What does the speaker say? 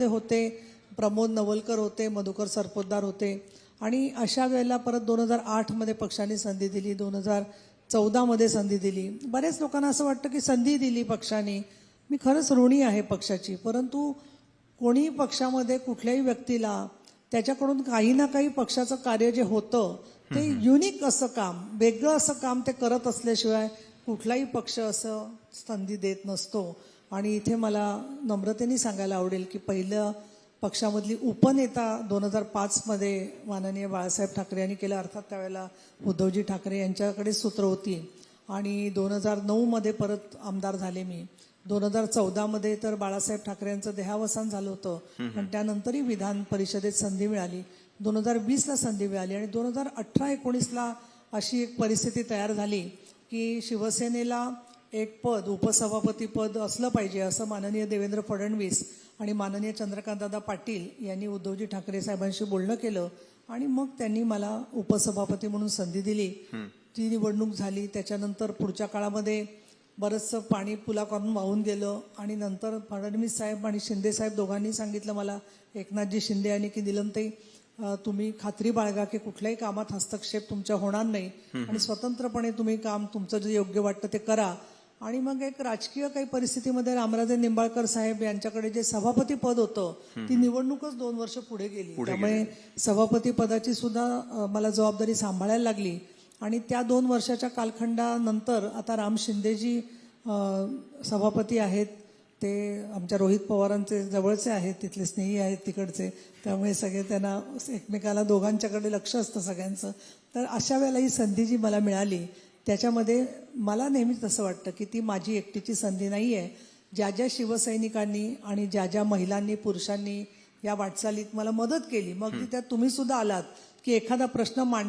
होते, प्रमोद नवलकर होते, मधुकर सरपोतदार होते आणि अशा वेळेला परत 2008 मध्ये पक्षाने संधी दिली, 2014 मध्ये संधी दिली. बरेच लोकांना असं वाटतं की संधी दिली पक्षाने, मी खरंच ऋणी आहे पक्षाची. परंतु कोणी पक्षामध्ये कुठल्याही व्यक्तीला त्याच्याकडून काही ना काही पक्षाचं कार्य जे होतं ते युनिक असं काम, वेगळं असं काम ते करत असल्याशिवाय कुठलाही पक्ष असं संधी देत नसतो. आणि इथे मला नम्रतेने सांगायला आवडेल की पहिलं पक्षामधली उपनेता 2005 मध्ये माननीय बाळासाहेब ठाकरे यांनी केलं. अर्थात त्यावेळेला उद्धवजी ठाकरे यांच्याकडे सूत्र होती. आणि 2009 मध्ये परत आमदार झाले मी. 2014 मध्ये तर बाळासाहेब ठाकरे यांचं देहावसान झालं होतं, पण त्यानंतरही विधान परिषदेत संधी मिळाली. 2020 ला संधी मिळाली आणि 2018-19 ला अशी एक परिस्थिती तयार झाली की शिवसेनेला एक पद, उपसभापती पद असलं पाहिजे असं माननीय देवेंद्र फडणवीस आणि माननीय चंद्रकांतदादा पाटील यांनी उद्धवजी ठाकरे साहेबांशी बोलणं केलं आणि मग त्यांनी मला उपसभापती म्हणून संधी दिली. ती निवडणूक झाली. त्याच्यानंतर पुढच्या काळामध्ये बरंचसं पाणी पुलाकडून वाहून गेलं आणि नंतर फडणवीस साहेब आणि शिंदे साहेब दोघांनी सांगितलं मला, एकनाथजी शिंदे यांनी की निलमताई तुम्ही खात्री बाळगा की कुठल्याही कामात हस्तक्षेप तुमच्या होणार नाही आणि स्वतंत्रपणे तुम्ही काम तुमचं जे योग्य वाटतं ते करा. आणि मग एक राजकीय काही परिस्थितीमध्ये रामराजे निंबाळकर साहेब यांच्याकडे जे सभापती पद होतं ती निवडणूकच 2 वर्ष पुढे गेली. त्यामुळे सभापती पदाची सुद्धा मला जबाबदारी सांभाळायला लागली. आणि त्या 2 वर्षाच्या कालखंडानंतर आता राम शिंदेजी सभापती आहेत. ते आमच्या रोहित पवारांचे जवळचे आहेत, तिथले स्नेही आहेत तिकडचे, त्यामुळे सगळे त्यांना एकमेकाला दोघांच्याकडे लक्ष असतं सगळ्यांचं. तर अशा वेळेला ही संधी जी मला मिळाली त्याच्यामध्ये मला नेहमीच असं वाटतं की ती माझी एकटीची संधी नाही आहे. ज्या ज्या शिवसैनिकांनी आणि ज्या ज्या महिलांनी पुरुषांनी या वाटचालीत मला मदत केली, मग त्यात तुम्ही सुद्धा आलात की एखादा प्रश्न मांडण्या